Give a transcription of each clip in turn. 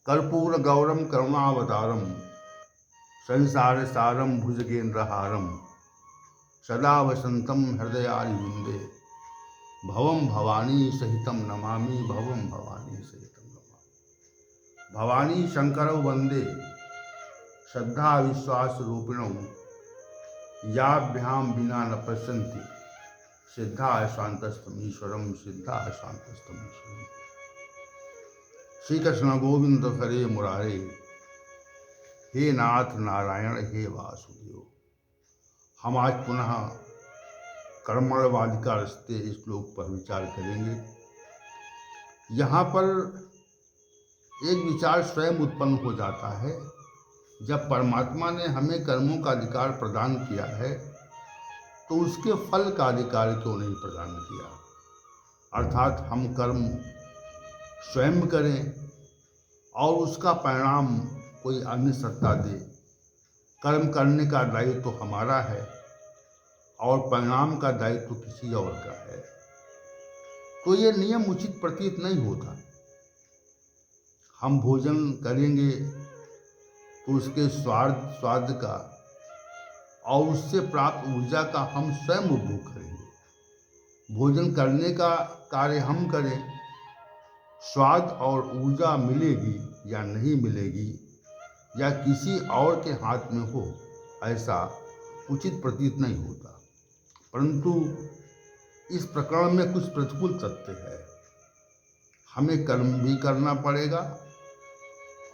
कर्पूर गौरम करुणावतारम संसार सारम भुजगेन्द्रहारम सदा वसंतम हृदयारविंदे भवम भवानी सहितम नमामि भवम भवानी सहितम नमामि। भवानी शंकरौ वंदे श्रद्धा विश्वास रूपिणौ याभ्याम विना न पश्यन्ति सिद्धा शांतस्तमीश्वरम सिद्धा शांतस्तमीश्वरम। श्री कृष्ण गोविंद हरे मुरारे, हे नाथ नारायण हे वासुदेव। हम आज पुनः कर्मणवाद का रस्ते इस श्लोक पर विचार करेंगे। यहाँ पर एक विचार स्वयं उत्पन्न हो जाता है। जब परमात्मा ने हमें कर्मों का अधिकार प्रदान किया है तो उसके फल का अधिकार क्यों नहीं प्रदान किया? अर्थात हम कर्म स्वयं करें और उसका परिणाम कोई अन्य सत्ता दे। कर्म करने का दायित्व तो हमारा है और परिणाम का दायित्व तो किसी और का है, तो ये नियम उचित प्रतीत नहीं होता। हम भोजन करेंगे तो उसके स्वाद का और उससे प्राप्त ऊर्जा का हम स्वयं उपभोग करेंगे। भोजन करने का कार्य हम करें, स्वाद और ऊर्जा मिलेगी या नहीं मिलेगी या किसी और के हाथ में हो, ऐसा उचित प्रतीत नहीं होता। परंतु इस प्रकरण में कुछ प्रतिकूल तथ्य है। हमें कर्म भी करना पड़ेगा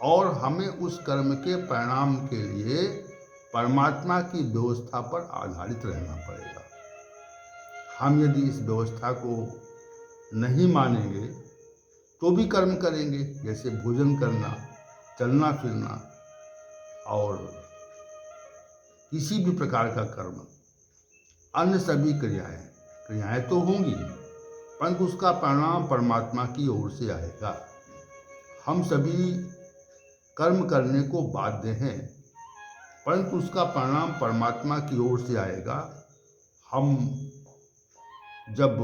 और हमें उस कर्म के परिणाम के लिए परमात्मा की व्यवस्था पर आधारित रहना पड़ेगा। हम यदि इस व्यवस्था को नहीं मानेंगे तो भी कर्म करेंगे, जैसे भोजन करना, चलना फिरना और किसी भी प्रकार का कर्म। अन्य सभी क्रियाएं तो होंगी, परंतु उसका परिणाम परमात्मा की ओर से आएगा। हम सभी कर्म करने को बाध्य हैं, परंतु उसका परिणाम परमात्मा की ओर से आएगा। हम जब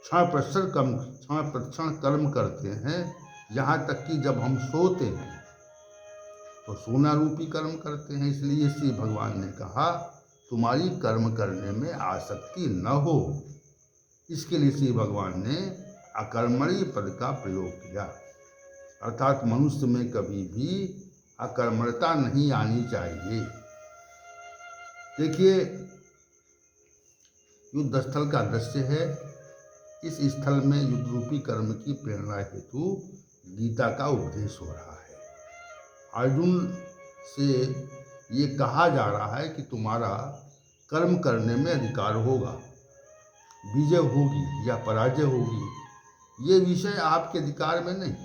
क्षण प्रतिक्षण कर्म करते हैं, यहाँ तक कि जब हम सोते हैं तो सोना रूपी कर्म करते हैं। इसलिए श्री भगवान ने कहा तुम्हारी कर्म करने में आसक्ति न हो। इसके लिए श्री भगवान ने अकर्मणीय पद का प्रयोग किया, अर्थात मनुष्य में कभी भी अकर्मण्यता नहीं आनी चाहिए। देखिए, युद्ध स्थल का दृश्य है। इस स्थल में युद्ध रूपी कर्म की प्रेरणा हेतु गीता का उपदेश हो रहा है। अर्जुन से ये कहा जा रहा है कि तुम्हारा कर्म करने में अधिकार होगा, विजय होगी या पराजय होगी, ये विषय आपके अधिकार में नहीं।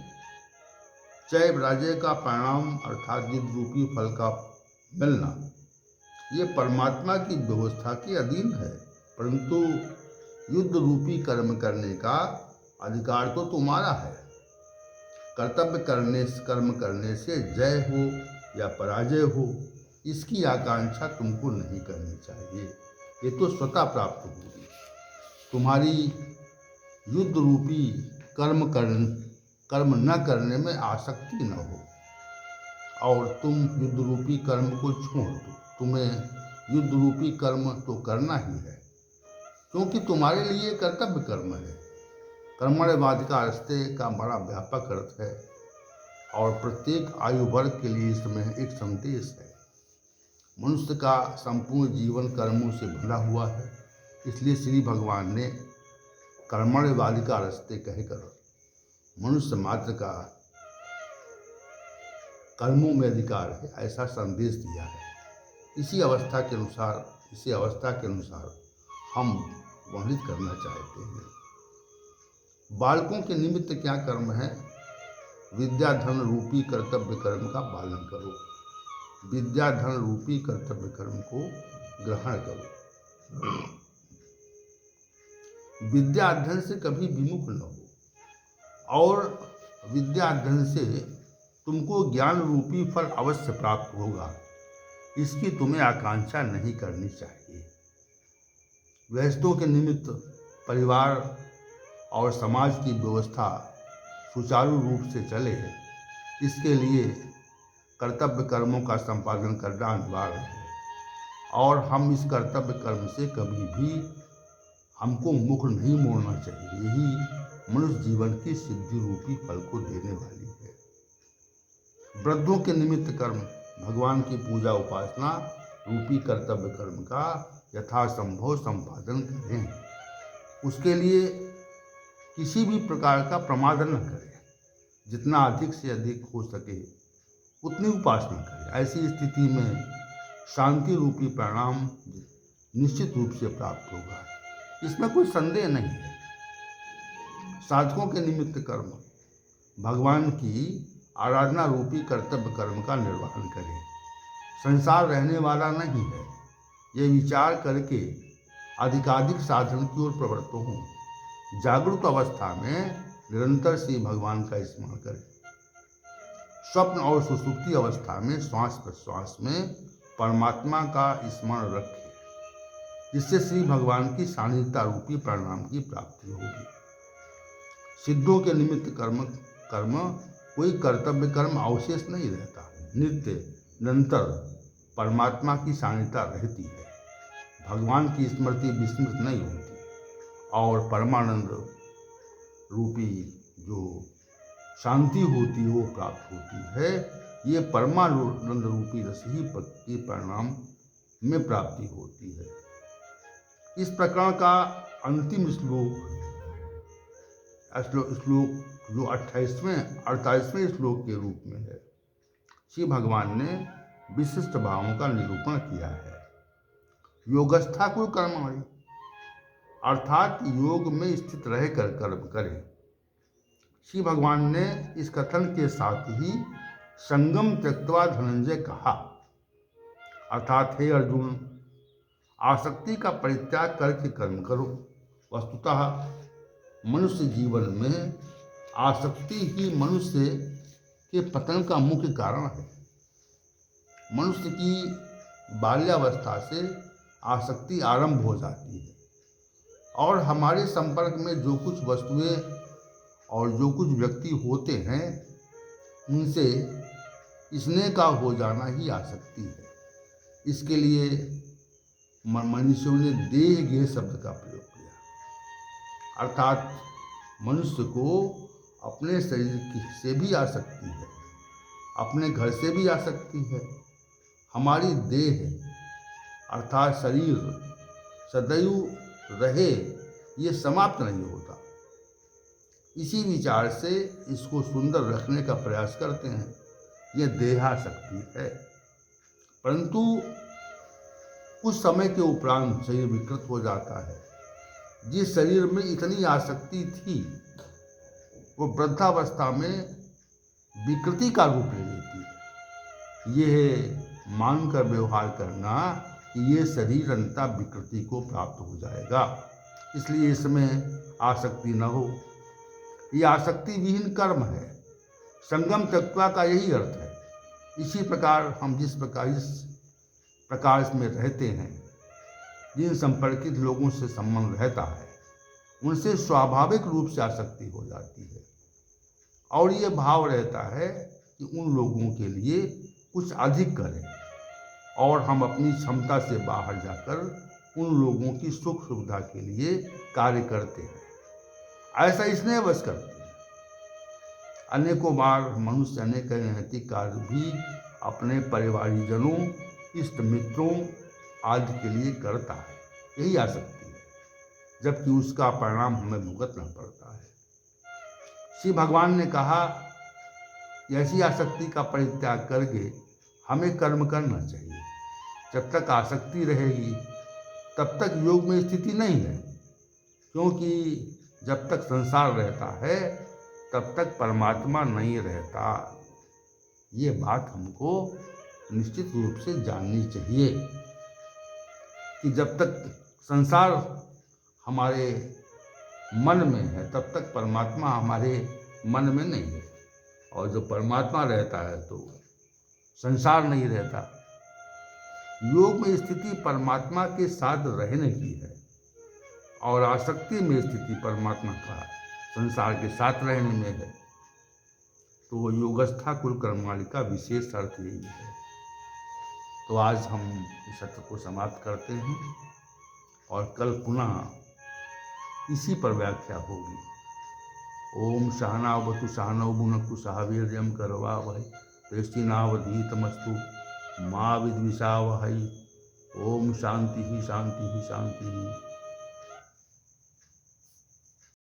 जय पराजय का परिणाम अर्थात युद्ध रूपी फल का मिलना, ये परमात्मा की व्यवस्था के अधीन है, परंतु युद्ध रूपी कर्म करने का अधिकार तो तुम्हारा है। कर्म करने से जय हो या पराजय हो, इसकी आकांक्षा तुमको नहीं करनी चाहिए। ये तो स्वतः प्राप्त होगी। तुम्हारी युद्ध रूपी कर्म न करने में आसक्ति न हो और तुम युद्ध रूपी कर्म को छोड़ दो। तुम्हें युद्ध रूपी कर्म तो करना ही है, क्योंकि तुम्हारे लिए कर्तव्य कर्म है। कर्मण्यवाद का रस्ते का बड़ा व्यापक अर्थ है और प्रत्येक आयु वर्ग के लिए इसमें एक संदेश है। मनुष्य का संपूर्ण जीवन कर्मों से भरा हुआ है, इसलिए श्री भगवान ने कर्मण्यवाद का रस्ते कहकर मनुष्य मात्र का कर्मों में अधिकार है, ऐसा संदेश दिया है। इसी अवस्था के अनुसार हम वर्णित करना चाहते हैं। बालकों के निमित्त क्या कर्म है? विद्या धन रूपी कर्तव्य कर्म का पालन करो। विद्या धन रूपी कर्तव्य कर्म को ग्रहण करो। विद्या अध्ययन से कभी विमुख न हो और विद्या अध्ययन से तुमको ज्ञान रूपी फल अवश्य प्राप्त होगा, इसकी तुम्हें आकांक्षा नहीं करनी चाहिए। गृहस्थों के निमित्त परिवार और समाज की व्यवस्था सुचारू रूप से चले इसके लिए कर्तव्य कर्मों का संपादन करना अनिवार्य है और हम इस कर्तव्य कर्म से कभी भी हमको मुख नहीं मोड़ना चाहिए। यही मनुष्य जीवन की सिद्धि रूपी फल को देने वाली है। वृद्धों के निमित्त कर्म, भगवान की पूजा उपासना रूपी कर्तव्य कर्म का यथासंभव संपादन करें। उसके लिए किसी भी प्रकार का प्रमाद न करें। जितना अधिक से अधिक हो सके उतनी उपासना करें। ऐसी स्थिति में शांति रूपी परिणाम निश्चित रूप से प्राप्त होगा, इसमें कोई संदेह नहीं है। साधकों के निमित्त कर्म, भगवान की आराधना रूपी कर्तव्य कर्म का निर्वहन करें। संसार रहने वाला नहीं है, ये विचार करके अधिकाधिक साधन की ओर प्रवृत्त हों। जागरूक अवस्था में निरंतर श्री भगवान का स्मरण करें। स्वप्न और सुसुप्ति अवस्था में श्वास प्रश्वास में परमात्मा का स्मरण रखें, जिससे श्री भगवान की सानिध्यता रूपी परिणाम की प्राप्ति होगी। सिद्धों के निमित्त कर्म कोई कर्तव्य कर्म अवशेष नहीं रहता। नित्य निरंतर परमात्मा की सानिध्यता रहती है। भगवान की स्मृति विस्मृत नहीं होती और परमानंद रूपी जो शांति होती है वो प्राप्त होती है। ये परमानंद रूपी रस ही के परिणाम में प्राप्ति होती है। इस प्रकरण का अंतिम श्लोक जो 48वें श्लोक के रूप में है, श्री भगवान ने विशिष्ट भावों का निरूपण किया है। योगस्था कुल कर्माणि, अर्थात योग में स्थित रहकर कर्म करें। श्री भगवान ने इस कथन के साथ ही संगम त्यक्त्वा धनंजय कहा, अर्थात हे अर्जुन, आसक्ति का परित्याग करके कर्म करो। वस्तुतः मनुष्य जीवन में आसक्ति ही मनुष्य के पतन का मुख्य कारण है। मनुष्य की बाल्यावस्था से आसक्ति आरंभ हो जाती है और हमारे संपर्क में जो कुछ वस्तुएं और जो कुछ व्यक्ति होते हैं उनसे स्नेह का हो जाना ही आसक्ति है। इसके लिए मनुष्यों ने देह गेह शब्द का प्रयोग किया, अर्थात मनुष्य को अपने शरीर से भी आसक्ति है, अपने घर से भी आसक्ति है। हमारी देह अर्थात शरीर सदैव रहे ये समाप्त नहीं होता। इसी विचार से इसको सुंदर रखने का प्रयास करते हैं। यह देहासक्ति है, परंतु कुछ समय के उपरांत शरीर विकृत हो जाता है। जिस शरीर में इतनी आसक्ति थी वो वृद्धावस्था में विकृति का रूप ले लेती है। यह मानकर व्यवहार करना कि ये शरीर अंततः विकृति को प्राप्त हो जाएगा, इसलिए इसमें आसक्ति न हो। ये आसक्ति विहीन कर्म है। संगम त्यक्त्वा का यही अर्थ है। इसी प्रकार हम जिस प्रकार इसमें रहते हैं, जिन संपर्कित लोगों से संबंध रहता है उनसे स्वाभाविक रूप से आसक्ति हो जाती है और ये भाव रहता है कि उन लोगों के लिए कुछ अधिक करें और हम अपनी क्षमता से बाहर जाकर उन लोगों की सुख सुविधा के लिए कार्य करते हैं। ऐसा इसने वश करते हैं। अनेकों बार मनुष्य अनेक नैतिक कार्य भी अपने परिवारीजनों, इष्ट मित्रों आदि के लिए करता है। यही आसक्ति है, जबकि उसका परिणाम हमें भुगतना पड़ता है। श्री भगवान ने कहा ऐसी आसक्ति का परित्याग करके हमें कर्म करना चाहिए। जब तक आसक्ति रहेगी तब तक योग में स्थिति नहीं है, क्योंकि जब तक संसार रहता है तब तक परमात्मा नहीं रहता। ये बात हमको निश्चित रूप से जाननी चाहिए कि जब तक संसार हमारे मन में है तब तक परमात्मा हमारे मन में नहीं है, और जो परमात्मा रहता है तो संसार नहीं रहता। योग में स्थिति परमात्मा के साथ रहने की है और आसक्ति में स्थिति परमात्मा का संसार के साथ रहने में है। तो योगस्था कुल कर्माणि का विशेष अर्थ यही है। तो आज हम इस सत्र को समाप्त करते हैं और कल पुनः इसी पर व्याख्या होगी। ओम सहनावतु सहनौ भुनक्तु सह वीर्यं करवावहै तेजस्विनावधीतमस्तु मा विद्विषावहै। ओम शांति ही शांति ही शांति ही।